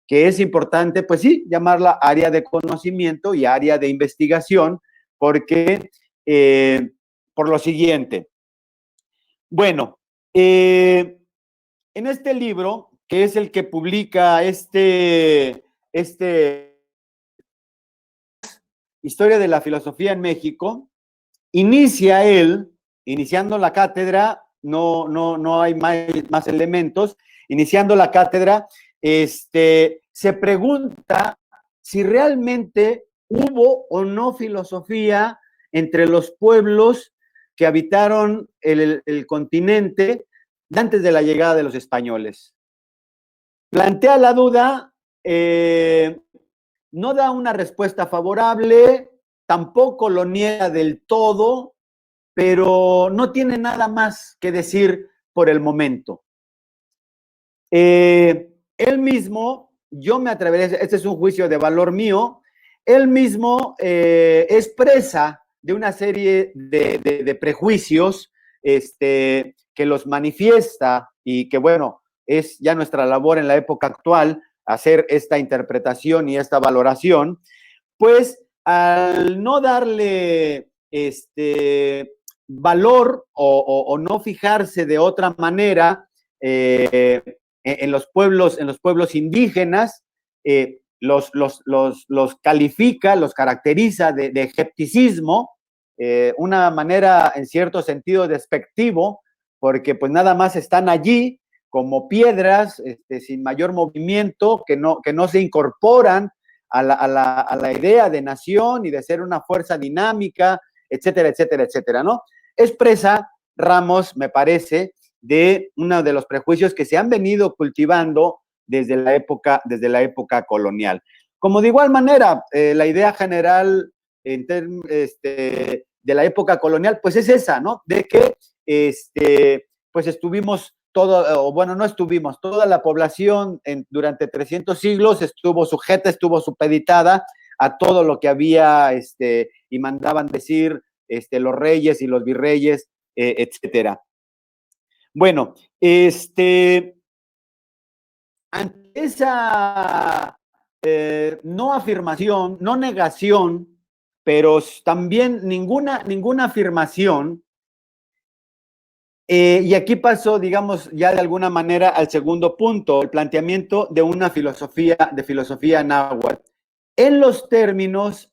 que es importante, pues sí, llamarla área de conocimiento y área de investigación, porque, por lo siguiente. Bueno, en este libro, que es el que publica Historia de la Filosofía en México, inicia él, iniciando la cátedra, no hay más elementos, iniciando la cátedra, se pregunta si realmente hubo o no filosofía entre los pueblos que habitaron el continente antes de la llegada de los españoles. Plantea la duda, no da una respuesta favorable, tampoco lo niega del todo, pero no tiene nada más que decir por el momento. Él mismo, yo me atreveré, este es un juicio de valor mío, él mismo expresa de una serie de prejuicios que los manifiesta y que, bueno, es ya nuestra labor en la época actual hacer esta interpretación y esta valoración, pues al no darle valor o no fijarse de otra manera en los pueblos indígenas, los califica, los caracteriza de egipticismo, una manera en cierto sentido despectivo, porque pues nada más están allí como piedras, sin mayor movimiento, que no se incorporan a la idea de nación y de ser una fuerza dinámica, etcétera, etcétera, etcétera, ¿no? Expresa Ramos, me parece, de uno de los prejuicios que se han venido cultivando desde la época colonial. Como de igual manera, la idea general de la época colonial, pues es esa, ¿no? De que, pues estuvimos toda la población durante 300 siglos estuvo sujeta, estuvo supeditada a todo lo que había y mandaban decir los reyes y los virreyes, etcétera. Bueno, ante esa no afirmación, no negación, pero también ninguna afirmación, y aquí pasó, digamos, ya de alguna manera al segundo punto, el planteamiento de una filosofía náhuatl, en los términos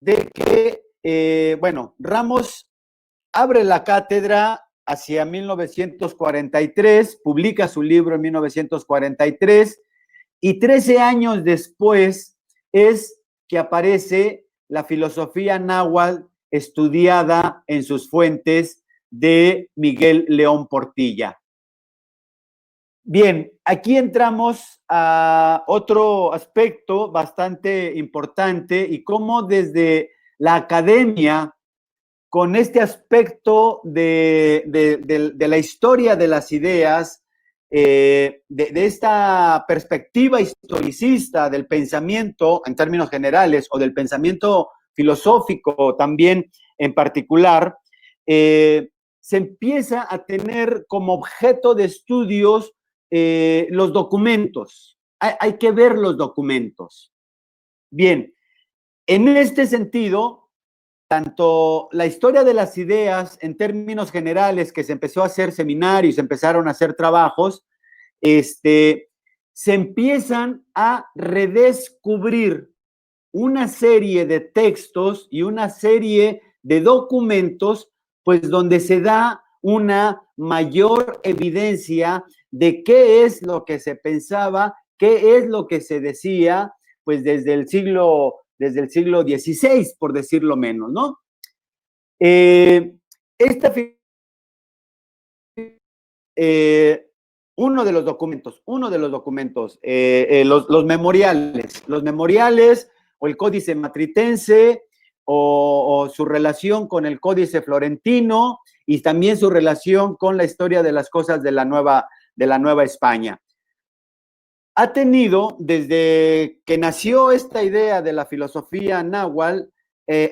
de que, bueno, Ramos abre la cátedra hacia 1943, publica su libro en 1943, y 13 años después es que aparece la filosofía náhuatl estudiada en sus fuentes de Miguel León Portilla. Bien, aquí entramos a otro aspecto bastante importante y cómo desde la academia, con este aspecto de la historia de las ideas, de esta perspectiva historicista del pensamiento en términos generales o del pensamiento filosófico también en particular, se empieza a tener como objeto de estudios los documentos. Hay que ver los documentos. Bien, en este sentido, tanto la historia de las ideas en términos generales, que se empezó a hacer seminarios, se empezaron a hacer trabajos, se empiezan a redescubrir una serie de textos y una serie de documentos, pues donde se da una mayor evidencia de qué es lo que se pensaba, qué es lo que se decía, pues desde el siglo XVI, por decirlo menos, ¿no? Uno de los documentos, los memoriales o el Códice Matritense o su relación con el Códice Florentino y también su relación con la historia de las cosas de la Nueva España. Ha tenido, desde que nació esta idea de la filosofía náhuatl,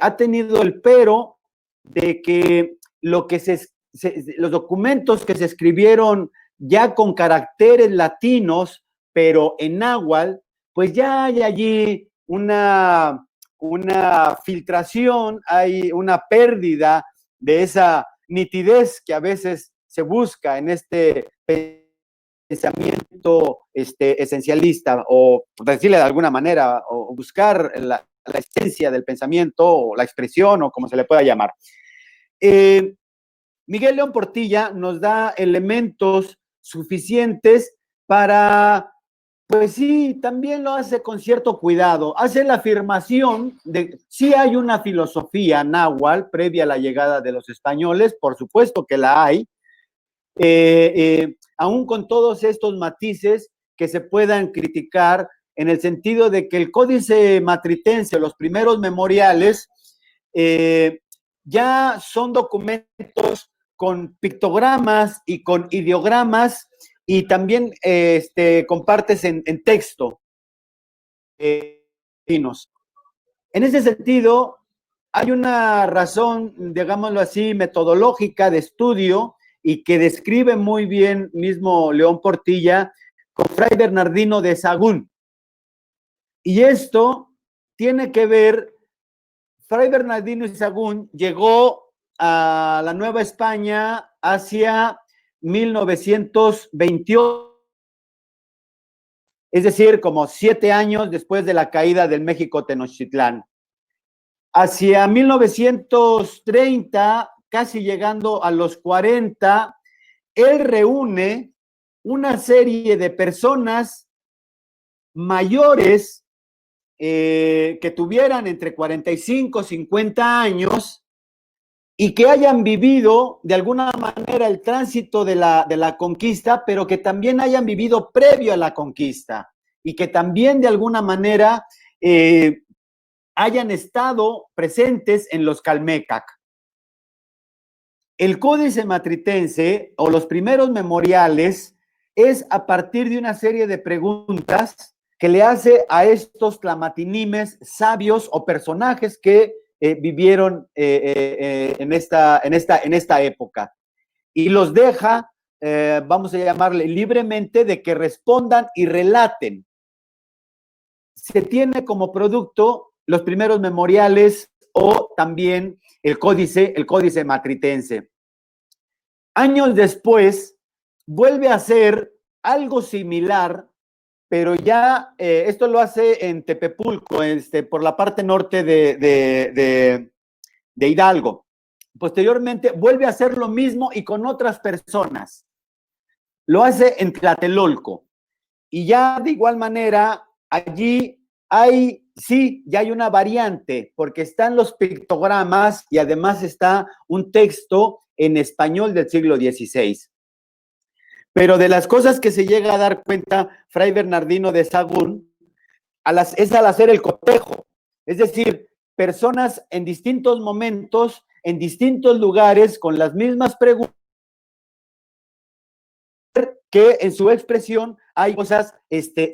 ha tenido el pero de que los documentos que se escribieron ya con caracteres latinos, pero en náhuatl, pues ya hay allí una filtración, hay una pérdida de esa nitidez que a veces se busca en este pensamiento esencialista, o por decirle de alguna manera, o buscar la esencia del pensamiento, o la expresión, o como se le pueda llamar. Miguel León Portilla nos da elementos suficientes para, pues sí, también lo hace con cierto cuidado. Hace la afirmación de sí hay una filosofía náhuatl previa a la llegada de los españoles, por supuesto que la hay, aún con todos estos matices que se puedan criticar en el sentido de que el Códice Matritense, los primeros memoriales, ya son documentos con pictogramas y con ideogramas, y también con partes en texto. En ese sentido, hay una razón, digámoslo así, metodológica de estudio, y que describe muy bien mismo León Portilla con Fray Bernardino de Sahagún. Y esto tiene que ver, Fray Bernardino de Sahagún llegó a la Nueva España hacia 1928, es decir, como 7 años después de la caída del México Tenochtitlán. Hacia 1930, casi llegando a los 40, él reúne una serie de personas mayores que tuvieran entre 45 y 50 años y que hayan vivido de alguna manera el tránsito de la conquista, pero que también hayan vivido previo a la conquista y que también de alguna manera hayan estado presentes en los Calmecac. El Códice Matritense, o los primeros memoriales, es a partir de una serie de preguntas que le hace a estos tlamatinimes sabios o personajes que vivieron en esta época. Y los deja, vamos a llamarle libremente, de que respondan y relaten. Se tiene como producto los primeros memoriales, o también el códice matritense. Años después, vuelve a hacer algo similar, pero ya esto lo hace en Tepepulco, por la parte norte de Hidalgo. Posteriormente, vuelve a hacer lo mismo y con otras personas. Lo hace en Tlatelolco. Y ya de igual manera, allí ya hay una variante, porque están los pictogramas y además está un texto en español del siglo XVI. Pero de las cosas que se llega a dar cuenta Fray Bernardino de Sahagún es al hacer el cotejo, es decir, personas en distintos momentos, en distintos lugares, con las mismas preguntas, que en su expresión hay cosas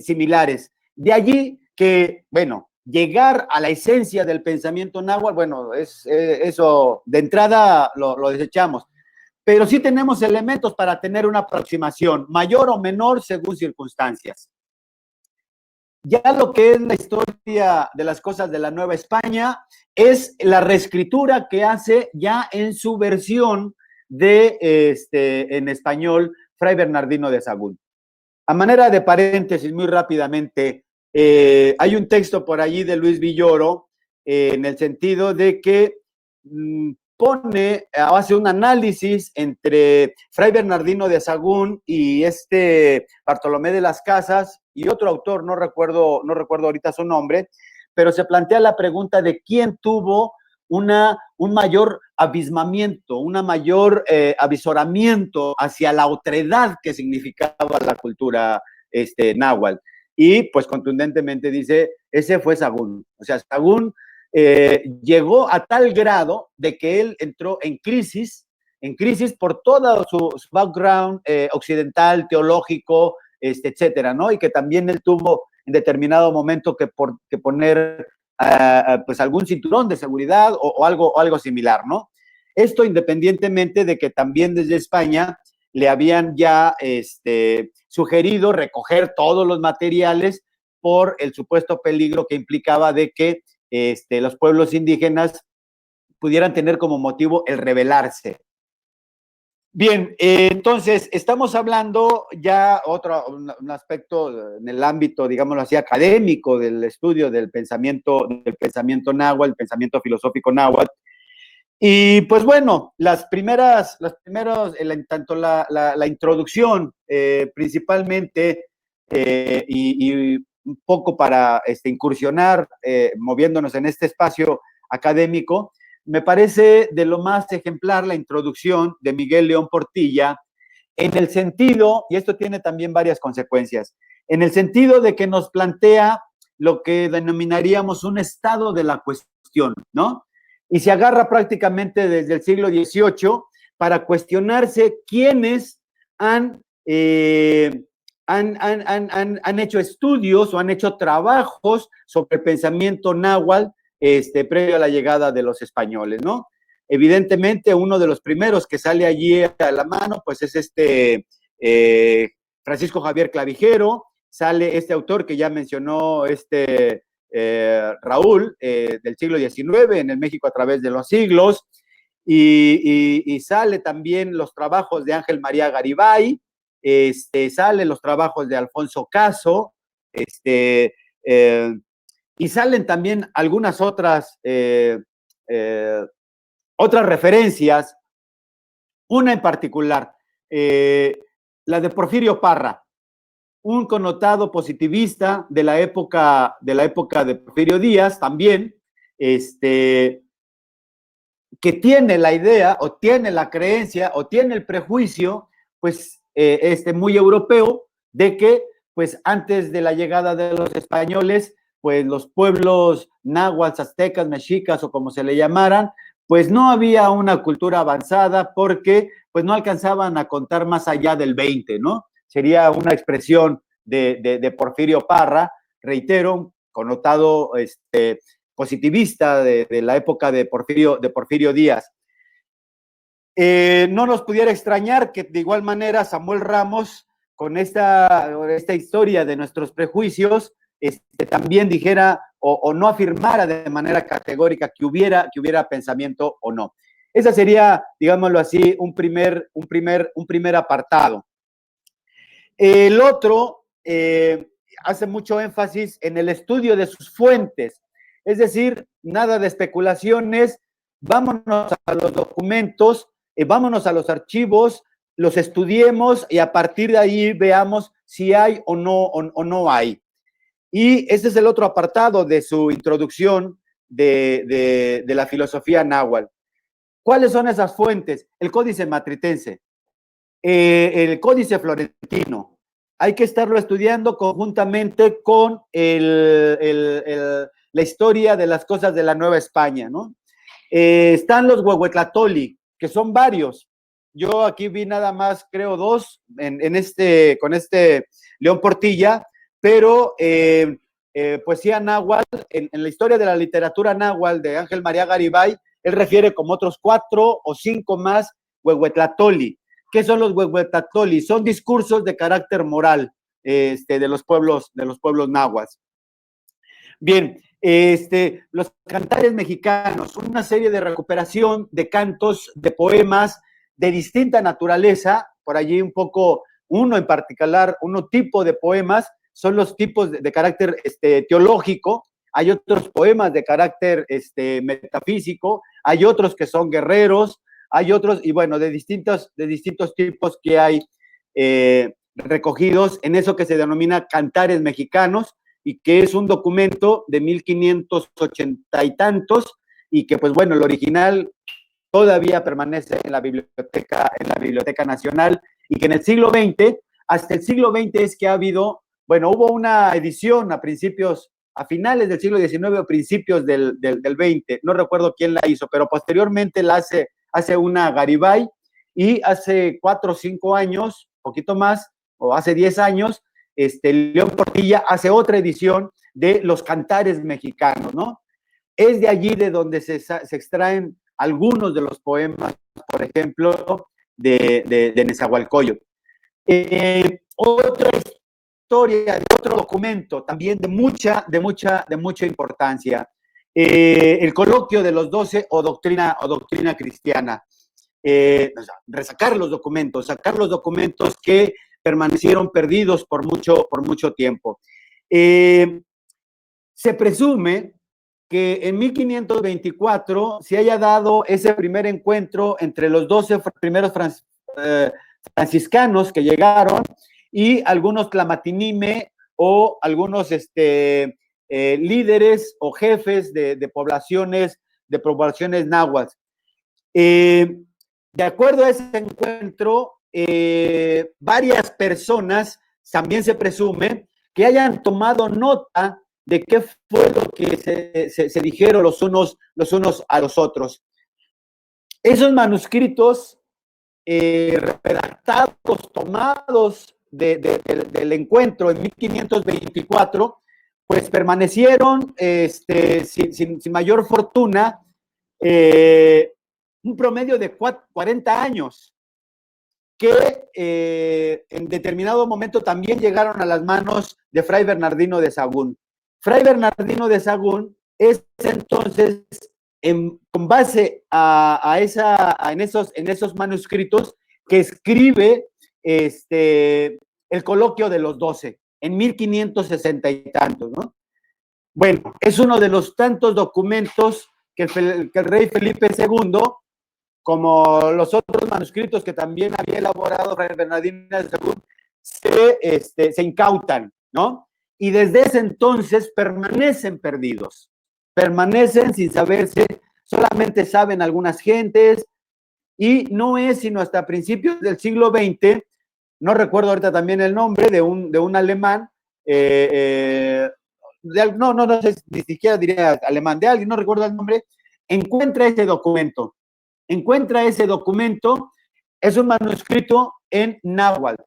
similares. De allí que, bueno, llegar a la esencia del pensamiento náhuatl, bueno, eso de entrada lo desechamos, pero sí tenemos elementos para tener una aproximación, mayor o menor según circunstancias. Ya lo que es la historia de las cosas de la Nueva España es la reescritura que hace ya en su versión en español Fray Bernardino de Sahagún. A manera de paréntesis, muy rápidamente, hay un texto por allí de Luis Villoro, en el sentido de que hace un análisis entre Fray Bernardino de Sahagún y Bartolomé de las Casas y otro autor, no recuerdo ahorita su nombre, pero se plantea la pregunta de quién tuvo un mayor abismamiento, un mayor avisoramiento hacia la otredad que significaba la cultura náhuatl. Y pues contundentemente dice, ese fue Sahagún. O sea, Sahagún llegó a tal grado de que él entró en crisis por todo su background occidental, teológico, etcétera, ¿no? Y que también él tuvo en determinado momento que poner pues algún cinturón de seguridad o algo similar, ¿no? Esto independientemente de que también desde España le habían ya sugerido recoger todos los materiales por el supuesto peligro que implicaba de que los pueblos indígenas pudieran tener como motivo el rebelarse. Bien, entonces estamos hablando ya un aspecto en el ámbito, digámoslo así, académico del estudio del pensamiento náhuatl, el pensamiento filosófico náhuatl. Y pues bueno, tanto la introducción principalmente y un poco para incursionar, moviéndonos en este espacio académico, me parece de lo más ejemplar la introducción de Miguel León Portilla en el sentido, y esto tiene también varias consecuencias, en el sentido de que nos plantea lo que denominaríamos un estado de la cuestión, ¿no? Y se agarra prácticamente desde el siglo XVIII para cuestionarse quiénes han hecho estudios o han hecho trabajos sobre el pensamiento náhuatl previo a la llegada de los españoles, ¿no? Evidentemente, uno de los primeros que sale allí a la mano, pues es Francisco Javier Clavijero, sale este autor que ya mencionó Raúl, del siglo XIX, en el México a través de los siglos, y sale también los trabajos de Ángel María Garibay, salen los trabajos de Alfonso Caso, y salen también algunas otras referencias, una en particular, la de Porfirio Parra, un connotado positivista de la época de Porfirio Díaz también, que tiene la idea o tiene la creencia o tiene el prejuicio, pues, muy europeo, de que, pues, antes de la llegada de los españoles, pues, los pueblos náhuatl, aztecas, mexicas o como se le llamaran, pues no había una cultura avanzada porque, pues, no alcanzaban a contar más allá del 20, ¿no? Sería una expresión de Porfirio Parra, reitero, connotado positivista de la época de Porfirio Díaz. No nos pudiera extrañar que de igual manera Samuel Ramos, con esta historia de nuestros prejuicios, también dijera o no afirmara de manera categórica que hubiera pensamiento o no. Esa sería, digámoslo así, un primer apartado. El otro hace mucho énfasis en el estudio de sus fuentes, es decir, nada de especulaciones, vámonos a los documentos, vámonos a los archivos, los estudiemos y a partir de ahí veamos si hay o no hay. Y este es el otro apartado de su introducción de la filosofía náhuatl. ¿Cuáles son esas fuentes? El Códice Matritense, el Códice Florentino. Hay que estarlo estudiando conjuntamente con la historia de las cosas de la Nueva España, ¿no? Están los Huehuetlatoli, que son varios. Yo aquí vi nada más, creo, dos con León Portilla, pero poesía náhuatl, en la historia de la literatura náhuatl de Ángel María Garibay, él refiere como otros 4 o 5 más Huehuetlatoli. ¿Qué son los Huehuetlatoli? Son discursos de carácter moral de los pueblos náhuatl. Bien, los cantares mexicanos, una serie de recuperación de cantos, de poemas de distinta naturaleza, por allí un poco, uno en particular, tipo de poemas, son los tipos de carácter teológico, hay otros poemas de carácter metafísico, hay otros que son guerreros, hay otros, y bueno, de distintos tipos que hay recogidos en eso que se denomina cantares mexicanos, y que es un documento de 1580 y tantos, y que, pues bueno, el original todavía permanece en la Biblioteca Nacional, y que en el siglo XX, hasta el siglo XX es que ha habido, bueno, hubo una edición a finales del siglo XIX o principios del XX, no recuerdo quién la hizo, pero posteriormente la hace una Garibay, y hace 4 o 5 años, poquito más, o hace 10 años, León Portilla hace otra edición de los cantares mexicanos, ¿no? Es de allí de donde se extraen algunos de los poemas, por ejemplo, de Nezahualcóyotl. Otra historia de otro documento también de mucha importancia, el Coloquio de los 12 o doctrina cristiana. Sacar los documentos que permanecieron perdidos por mucho tiempo. Se presume que en 1524 se haya dado ese primer encuentro entre los 12 primeros franciscanos que llegaron y algunos clamatinime o algunos líderes o jefes de poblaciones náhuatl. De acuerdo a ese encuentro, varias personas también se presume que hayan tomado nota de qué fue lo que se dijeron los unos a los otros. Esos manuscritos redactados, tomados del encuentro en 1524, pues permanecieron sin mayor fortuna, un promedio de 40 años, que en determinado momento también llegaron a las manos de Fray Bernardino de Sahagún. Fray Bernardino de Sahagún es entonces, con base en esos manuscritos, que escribe el Coloquio de los 12 en 1560 y tantos, ¿no? Bueno, es uno de los tantos documentos que el rey Felipe II, como los otros manuscritos que también había elaborado Fray Bernardino de Sahagún, se incautan, ¿no? Y desde ese entonces permanecen perdidos, permanecen sin saberse, solamente saben algunas gentes, y no es sino hasta principios del siglo XX, no recuerdo ahorita también el nombre, de un alemán, no sé, ni siquiera diría alemán, de alguien, no recuerdo el nombre, encuentra ese documento, es un manuscrito en náhuatl,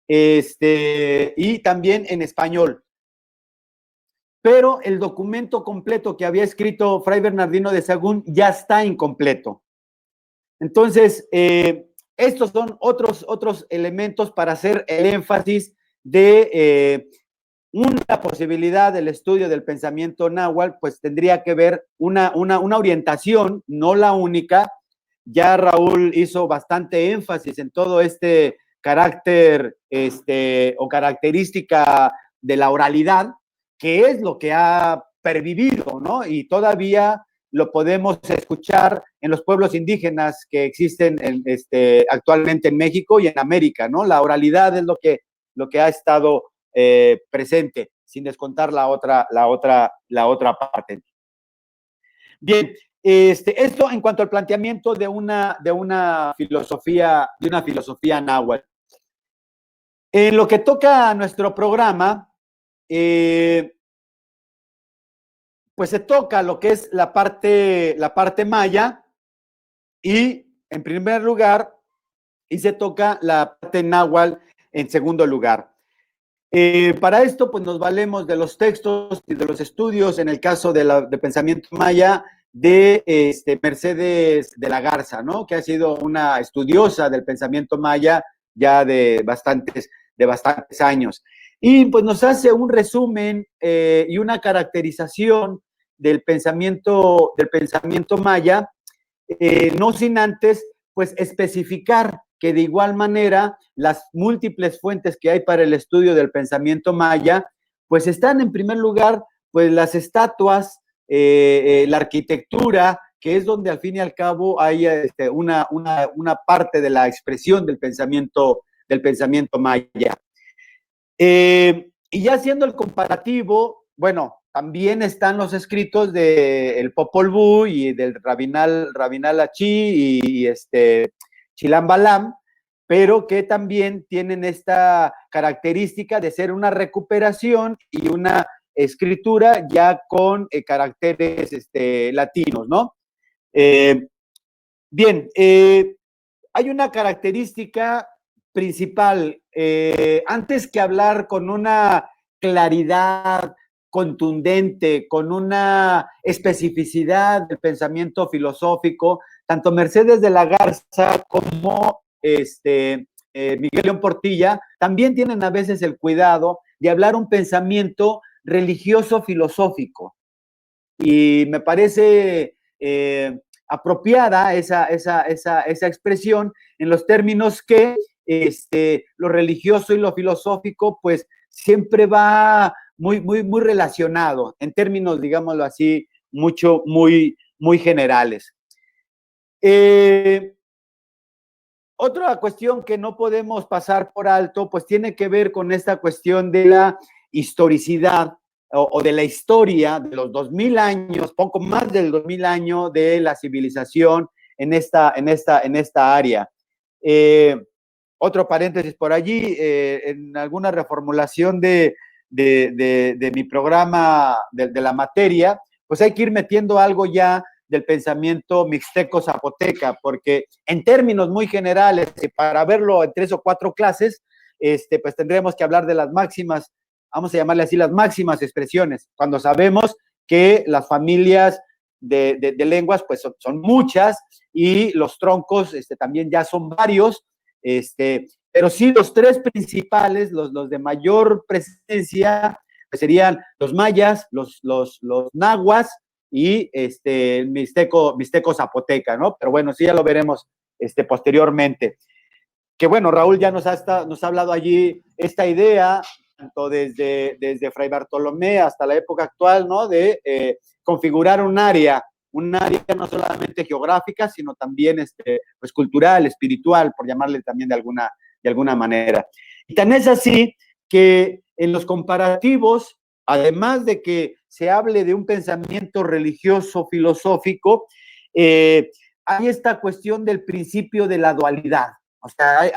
y también en español. Pero el documento completo que había escrito Fray Bernardino de Sahagún ya está incompleto. Entonces, estos son otros elementos para hacer el énfasis de una posibilidad del estudio del pensamiento náhuatl, pues tendría que ver una orientación, no la única. Ya Raúl hizo bastante énfasis en todo este carácter o característica de la oralidad, que es lo que ha pervivido, ¿no? Y todavía lo podemos escuchar en los pueblos indígenas que existen actualmente en México y en América, ¿no? La oralidad es lo que ha estado presente, sin descontar la otra parte. Bien, esto en cuanto al planteamiento de una filosofía náhuatl. En lo que toca a nuestro programa, pues se toca lo que es la parte maya, y en primer lugar, y se toca la parte náhuatl en segundo lugar. Para esto, pues nos valemos de los textos y de los estudios, en el caso de pensamiento maya, de Mercedes de la Garza, ¿no? Que ha sido una estudiosa del pensamiento maya ya de bastantes años. Y pues nos hace un resumen y una caracterización del pensamiento maya, no sin antes, pues, especificar que de igual manera las múltiples fuentes que hay para el estudio del pensamiento maya, pues están en primer lugar, pues las estatuas, la arquitectura, que es donde al fin y al cabo hay una parte de la expresión del pensamiento maya. Y ya haciendo el comparativo, bueno, también están los escritos del Popol Vuh y del Rabinal Achí y Chilam Balam, pero que también tienen esta característica de ser una recuperación y una escritura ya con caracteres latinos, ¿no? Bien, hay una característica principal. Antes que hablar con una claridad contundente, con una especificidad del pensamiento filosófico, tanto Mercedes de la Garza como Miguel León Portilla también tienen a veces el cuidado de hablar un pensamiento religioso-filosófico. Y me parece apropiada esa expresión en los términos que lo religioso y lo filosófico pues siempre va muy relacionado en términos, digámoslo así, muy generales. Otra cuestión que no podemos pasar por alto, pues tiene que ver con esta cuestión de la historicidad o de la historia de los 2000 años, poco más del 2000 años de la civilización en esta área. Otro paréntesis por allí, en alguna reformulación de mi programa de la materia, pues hay que ir metiendo algo ya del pensamiento mixteco-zapoteca, porque en términos muy generales, para verlo en 3 o 4 clases, pues tendremos que hablar de las máximas, vamos a llamarle así, las máximas expresiones, cuando sabemos que las familias de lenguas pues son muchas y los troncos también ya son varios, pero sí los 3 principales, los de mayor presencia, pues serían los mayas, los nahuas y el mixteco zapoteca, ¿no? Pero bueno, sí ya lo veremos posteriormente. Que bueno, Raúl ya nos ha hablado allí esta idea, tanto desde Fray Bartolomé hasta la época actual, ¿no? De configurar un área no solamente geográfica, sino también pues cultural, espiritual, por llamarle también de alguna manera. Y tan es así que en los comparativos, además de que se hable de un pensamiento religioso, filosófico, hay esta cuestión del principio de la dualidad. O sea,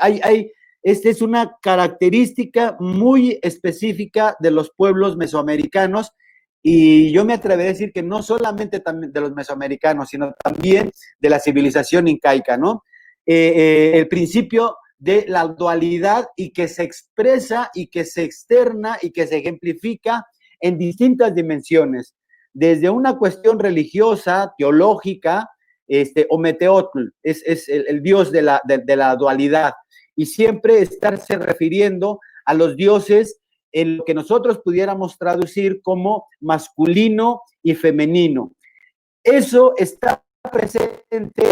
esta es una característica muy específica de los pueblos mesoamericanos y yo me atrevería a decir que no solamente de los mesoamericanos, sino también de la civilización incaica, ¿no? El principio de la dualidad y que se expresa y que se externa y que se ejemplifica en distintas dimensiones, desde una cuestión religiosa, teológica, Ometeotl, es el dios de la dualidad, y siempre estarse refiriendo a los dioses en lo que nosotros pudiéramos traducir como masculino y femenino. Eso está presente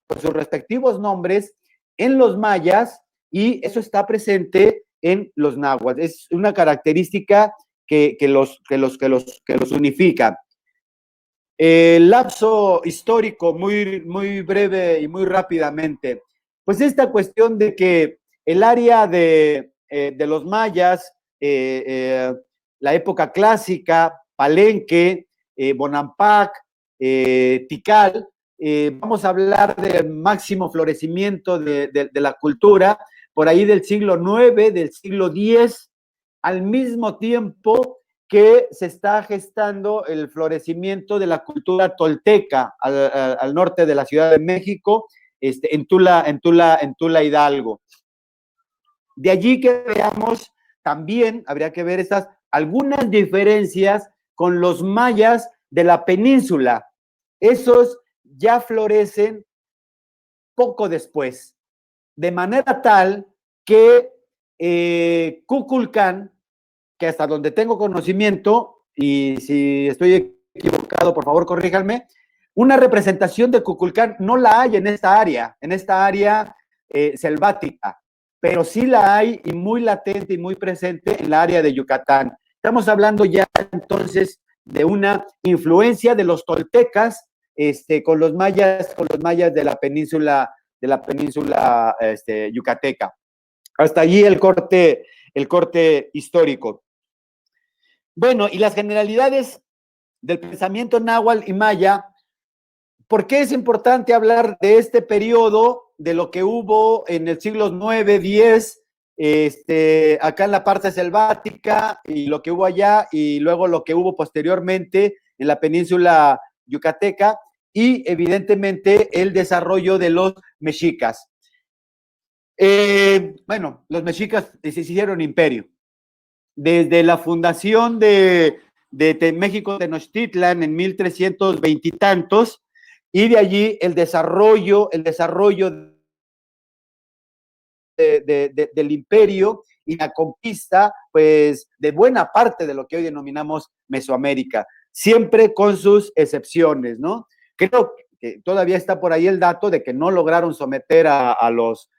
con sus respectivos nombres en los mayas y eso está presente en los náhuatl. Es una característica que los unifica. El lapso histórico, muy breve y muy rápidamente, pues esta cuestión de que el área de los mayas, la época clásica, Palenque, Bonampak, Tikal, vamos a hablar del máximo florecimiento de la cultura, por ahí del siglo IX, del siglo X, al mismo tiempo que se está gestando el florecimiento de la cultura tolteca al norte de la Ciudad de México, en Tula Hidalgo. De allí que veamos, también habría que ver algunas diferencias con los mayas de la península. Esos ya florecen poco después, de manera tal que Kukulcán, que hasta donde tengo conocimiento, y si estoy equivocado, por favor, corríjanme, una representación de Kukulcán no la hay en esta área selvática, pero sí la hay y muy latente y muy presente en la área de Yucatán. Estamos hablando ya entonces de una influencia de los toltecas con los mayas de la península yucateca. Hasta allí el corte histórico. Bueno, y las generalidades del pensamiento náhuatl y maya, ¿por qué es importante hablar de este periodo, de lo que hubo en el siglo IX, X, acá en la parte selvática, y lo que hubo allá, y luego lo que hubo posteriormente en la península yucateca, y evidentemente el desarrollo de los mexicas? Bueno, los mexicas se hicieron imperio. Desde la fundación de México Tenochtitlan en 1320 y tantos, y de allí el desarrollo del imperio y la conquista, pues, de buena parte de lo que hoy denominamos Mesoamérica, siempre con sus excepciones, ¿no? Creo que todavía está por ahí el dato de que no lograron someter a los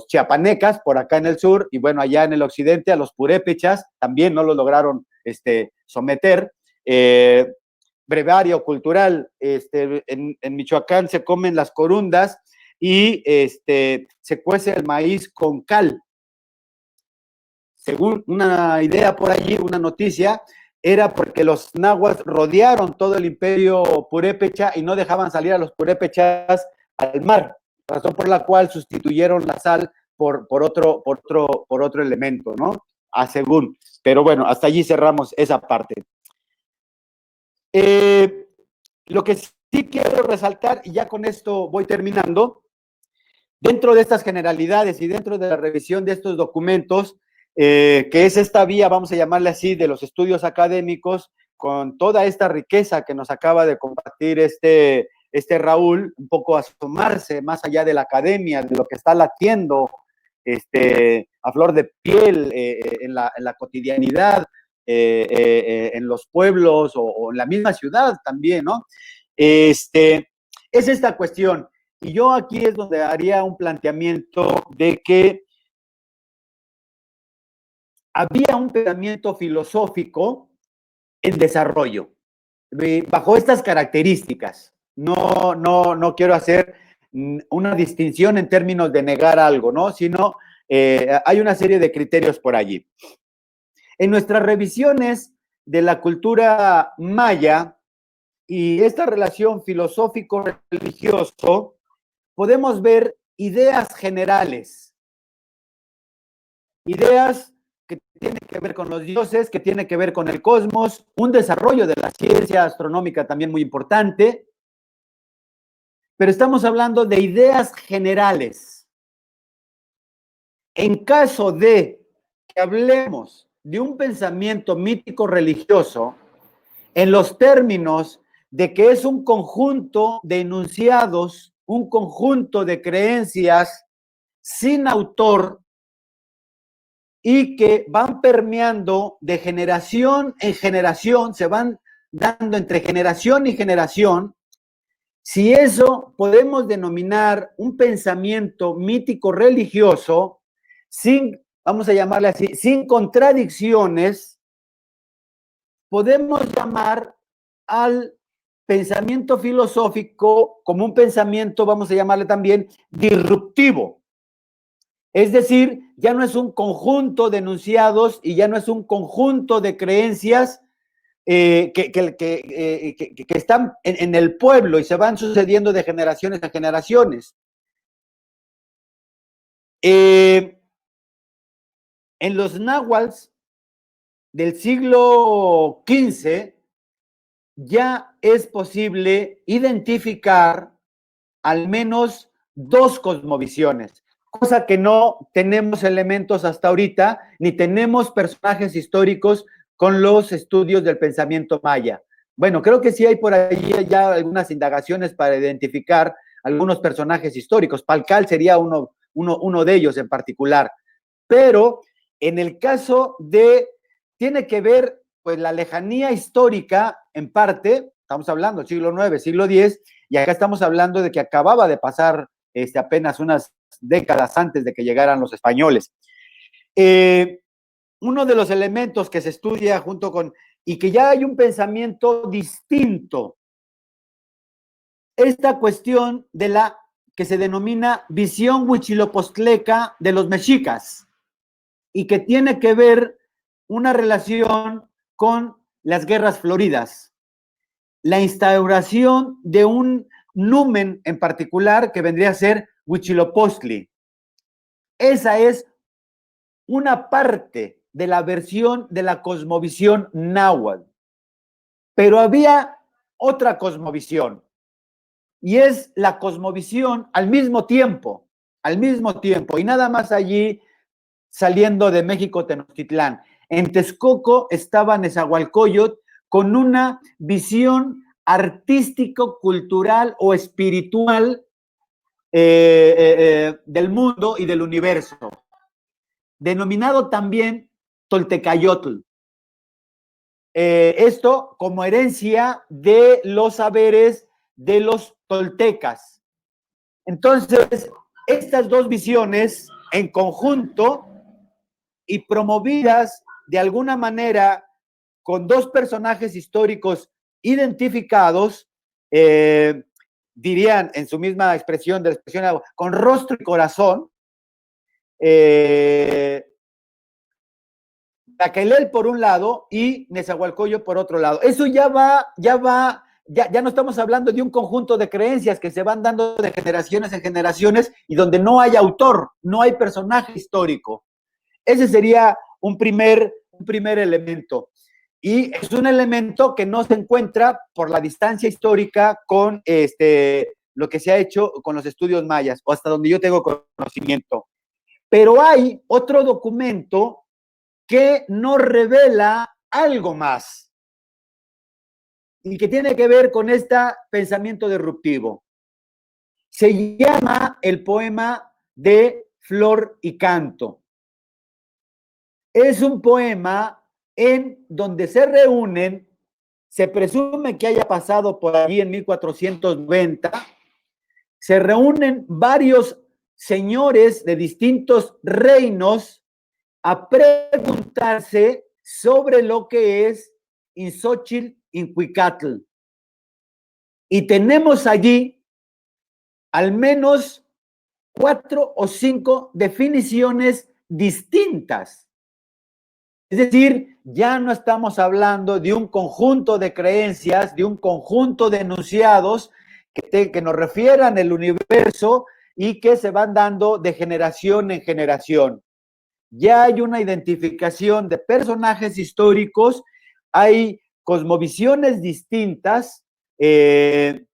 chiapanecas por acá en el sur, y bueno, allá en el occidente, a los purépechas, también no lo lograron someter. Brevario cultural, en Michoacán se comen las corundas y se cuece el maíz con cal. Según una idea por allí, una noticia, era porque los nahuas rodearon todo el imperio purépecha y no dejaban salir a los purépechas al mar, razón por la cual sustituyeron la sal por otro elemento, ¿no? Según. Pero bueno, hasta allí cerramos esa parte. Lo que sí quiero resaltar, y ya con esto voy terminando, dentro de estas generalidades y dentro de la revisión de estos documentos, que es esta vía, vamos a llamarle así, de los estudios académicos, con toda esta riqueza que nos acaba de compartir este Raúl, un poco asomarse más allá de la academia, de lo que está latiendo a flor de piel en la cotidianidad, en los pueblos o en la misma ciudad también, ¿no? Es esta cuestión. Y yo aquí es donde haría un planteamiento de que había un pensamiento filosófico en desarrollo, bajo estas características. No quiero hacer una distinción en términos de negar algo, ¿no? Sino hay una serie de criterios por allí. En nuestras revisiones de la cultura maya y esta relación filosófico-religioso, podemos ver ideas generales, ideas que tienen que ver con los dioses, que tienen que ver con el cosmos, un desarrollo de la ciencia astronómica también muy importante, pero estamos hablando de ideas generales. En caso de que hablemos de un pensamiento mítico religioso, en los términos de que es un conjunto de enunciados, un conjunto de creencias sin autor y que van permeando de generación en generación, se van dando entre generación y generación. Si eso podemos denominar un pensamiento mítico religioso, sin, vamos a llamarle así, sin contradicciones, podemos llamar al pensamiento filosófico como un pensamiento, vamos a llamarle también, disruptivo. Es decir, ya no es un conjunto de enunciados y ya no es un conjunto de creencias que están en el pueblo y se van sucediendo de generaciones a generaciones. En los náhuatls del siglo XV ya es posible identificar al menos dos cosmovisiones, cosa que no tenemos elementos hasta ahorita, ni tenemos personajes históricos con los estudios del pensamiento maya. Bueno, creo que sí hay por ahí ya algunas indagaciones para identificar algunos personajes históricos. Palcal sería uno de ellos en particular. Pero en el caso tiene que ver, pues, la lejanía histórica, en parte, estamos hablando del siglo IX, siglo X, y acá estamos hablando de que acababa de pasar apenas unas décadas antes de que llegaran los españoles. Uno de los elementos que se estudia junto con, y que ya hay un pensamiento distinto, esta cuestión de la que se denomina visión huichilopostleca de los mexicas, y que tiene que ver una relación con las guerras floridas, la instauración de un numen en particular que vendría a ser Huitzilopochtli. Esa es una parte de la versión de la cosmovisión náhuatl. Pero había otra cosmovisión, y es la cosmovisión al mismo tiempo, y nada más allí saliendo de México Tenochtitlán. En Texcoco estaba Nezahualcóyotl con una visión artístico, cultural o espiritual del mundo y del universo. denominado también Toltecayotl. Esto como herencia de los saberes de los toltecas. Entonces, estas dos visiones en conjunto y promovidas de alguna manera con dos personajes históricos identificados, dirían en su misma expresión, de la expresión con rostro y corazón, Tlacaelel por un lado y Nezahualcóyotl por otro lado. Eso ya no estamos hablando de un conjunto de creencias que se van dando de generaciones en generaciones y donde no hay autor, no hay personaje histórico. Ese sería un primer elemento. Y es un elemento que no se encuentra por la distancia histórica con lo que se ha hecho con los estudios mayas, o hasta donde yo tengo conocimiento. Pero hay otro documento que nos revela algo más y que tiene que ver con este pensamiento disruptivo. Se llama el poema de Flor y Canto. Es un poema en donde se reúnen, se presume que haya pasado por allí en 1490, se reúnen varios señores de distintos reinos a preguntarse sobre lo que es Inxóchitl-Incuicatl. Y tenemos allí al menos 4 o 5 definiciones distintas. Es decir, ya no estamos hablando de un conjunto de creencias, de un conjunto de enunciados que nos refieran el universo y que se van dando de generación en generación. Ya hay una identificación de personajes históricos, hay cosmovisiones distintas, el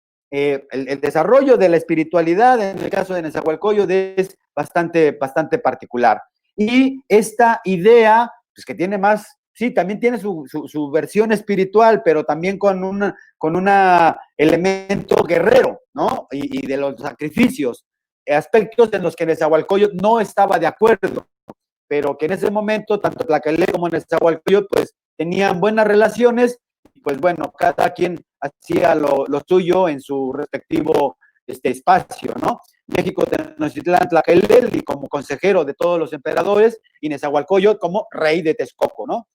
desarrollo de la espiritualidad, en el caso de Nezahualcóyotl, es bastante particular. Y esta idea, pues que tiene más, sí, también tiene su versión espiritual, pero también con un elemento guerrero, ¿no? Y de los sacrificios, aspectos en los que Nezahualcóyotl no estaba de acuerdo, pero que en ese momento, tanto Tlacaelel como Nezahualcóyotl, pues tenían buenas relaciones, y pues bueno, cada quien hacía lo suyo en su respectivo espacio, ¿no? México Tenochtitlán Tlacaelel y como consejero de todos los emperadores, y Nezahualcóyotl como rey de Texcoco, ¿no?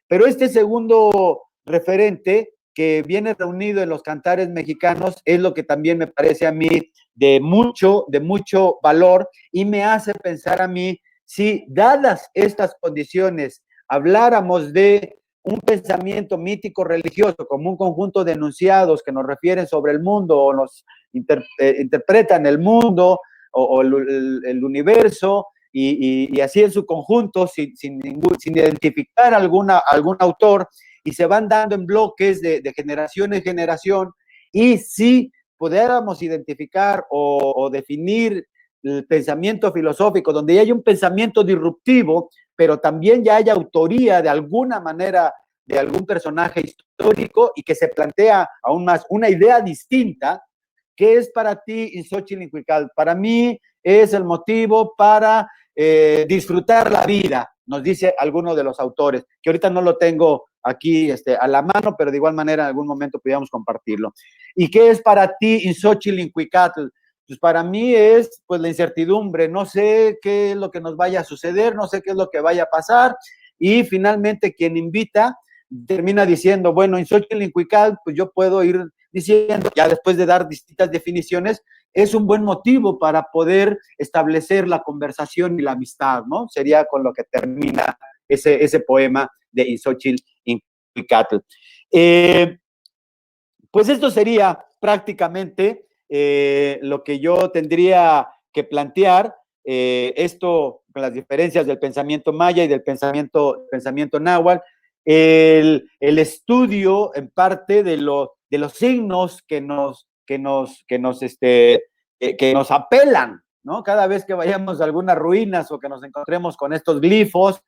Pero este segundo referente que viene reunido en los cantares mexicanos es lo que también me parece a mí de mucho valor y me hace pensar a mí si, dadas estas condiciones, habláramos de un pensamiento mítico religioso como un conjunto de enunciados que nos refieren sobre el mundo o nos interpretan el mundo o el universo y así en su conjunto sin identificar algún autor y se van dando en bloques de generación en generación y si pudiéramos identificar o definir el pensamiento filosófico, donde ya hay un pensamiento disruptivo, pero también ya hay autoría de alguna manera de algún personaje histórico y que se plantea aún más una idea distinta. ¿Qué es para ti Inxóchitl-Incuicatl? Para mí es el motivo para disfrutar la vida, nos dice alguno de los autores, que ahorita no lo tengo aquí a la mano, pero de igual manera en algún momento pudiéramos compartirlo. ¿Y qué es para ti Inxóchitl-Incuicatl? Pues para mí es pues la incertidumbre, no sé qué es lo que nos vaya a suceder, no sé qué es lo que vaya a pasar, y finalmente quien invita termina diciendo, bueno, Inxóchitl-Incuicatl, pues yo puedo ir diciendo, ya después de dar distintas definiciones, es un buen motivo para poder establecer la conversación y la amistad, ¿no? Sería con lo que termina ese poema de Inxóchitl-Incuicatl. Pues esto sería prácticamente lo que yo tendría que plantear, esto con las diferencias del pensamiento maya y del pensamiento náhuatl, el estudio en parte de los signos que nos apelan, ¿no? Cada vez que vayamos a algunas ruinas o que nos encontremos con estos glifos,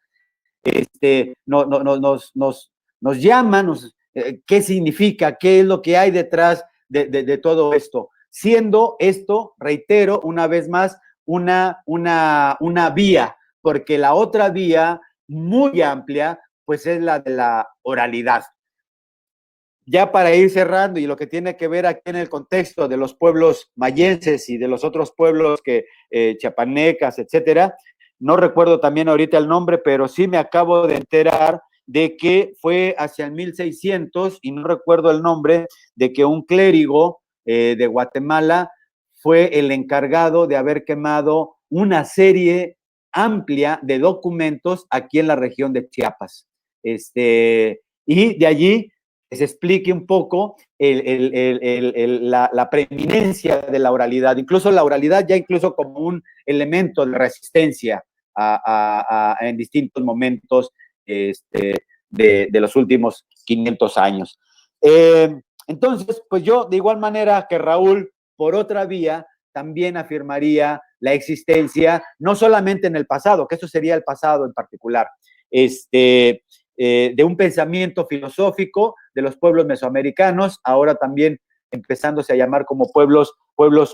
nos llaman, qué significa, qué es lo que hay detrás de todo esto, siendo esto, reitero una vez más, una vía, porque la otra vía muy amplia, pues es la de la oralidad. Ya para ir cerrando, y lo que tiene que ver aquí en el contexto de los pueblos mayenses y de los otros pueblos que chiapanecas, etcétera, no recuerdo también ahorita el nombre, pero sí me acabo de enterar de que fue hacia el 1600, y no recuerdo el nombre, de que un clérigo de Guatemala fue el encargado de haber quemado una serie amplia de documentos aquí en la región de Chiapas. Y de allí se explique un poco la preeminencia de la oralidad, incluso la oralidad ya incluso como un elemento de resistencia en distintos momentos de los últimos 500 años. Entonces, pues yo de igual manera que Raúl, por otra vía, también afirmaría la existencia, no solamente en el pasado, que eso sería el pasado en particular, de un pensamiento filosófico de los pueblos mesoamericanos, ahora también empezándose a llamar como pueblos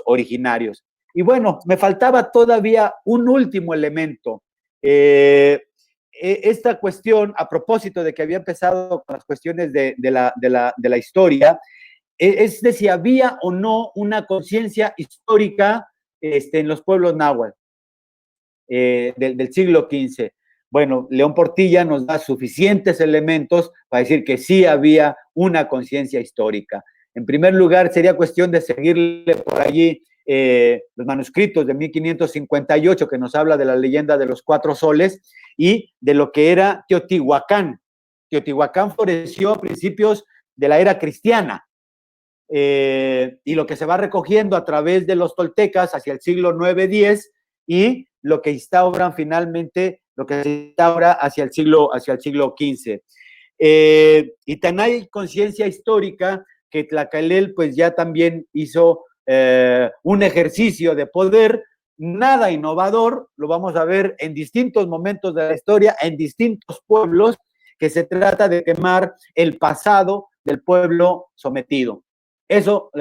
originarios. Y bueno, me faltaba todavía un último elemento. Esta cuestión, a propósito de que había empezado con las cuestiones de la historia, es de si había o no una conciencia histórica en los pueblos náhuatl del siglo XV. Bueno, León Portilla nos da suficientes elementos para decir que sí había una conciencia histórica. En primer lugar, sería cuestión de seguirle por allí los manuscritos de 1558 que nos habla de la leyenda de los 4 soles y de lo que era Teotihuacán. Teotihuacán floreció a principios de la era cristiana. Y lo que se va recogiendo a través de los toltecas hacia el siglo 9-10 y lo que instauran finalmente, lo que se instaura hacia el siglo XV. Y tan hay conciencia histórica que Tlacalel pues ya también hizo un ejercicio de poder, nada innovador, lo vamos a ver en distintos momentos de la historia, en distintos pueblos, que se trata de quemar el pasado del pueblo sometido. Eso,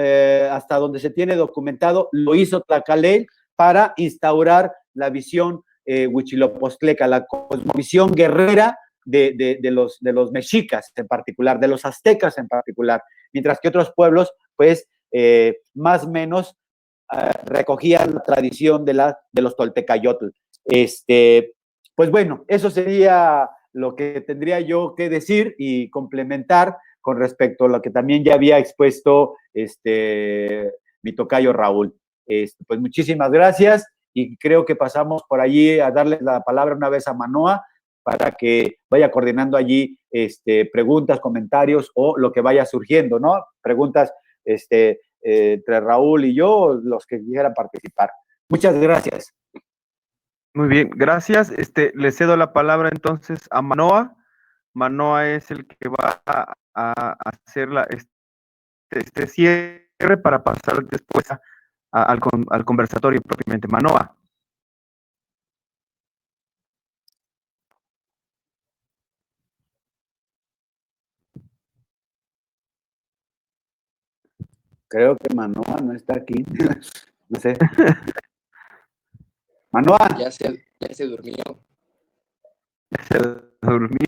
hasta donde se tiene documentado, lo hizo Tlacalel para instaurar la visión huichilopostleca, la cosmovisión guerrera de los mexicas en particular, de los aztecas en particular, mientras que otros pueblos, pues, más o menos recogían la tradición de los toltecayotl. Pues bueno, eso sería lo que tendría yo que decir y complementar con respecto a lo que también ya había expuesto mi tocayo Raúl. Pues muchísimas gracias y creo que pasamos por allí a darle la palabra una vez a Manoa para que vaya coordinando allí preguntas, comentarios o lo que vaya surgiendo, ¿no? Preguntas entre Raúl y yo, los que quieran participar. Muchas gracias. Muy bien, gracias. Le cedo la palabra entonces a Manoa. Manoa es el que va a hacer este cierre para pasar después al conversatorio propiamente. Manoa. Creo que Manoa no está aquí. No sé. Manoa. Ya se durmió. Ya se durmió.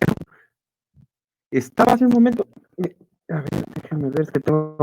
Estaba hace un momento. A ver, déjame ver, es que tengo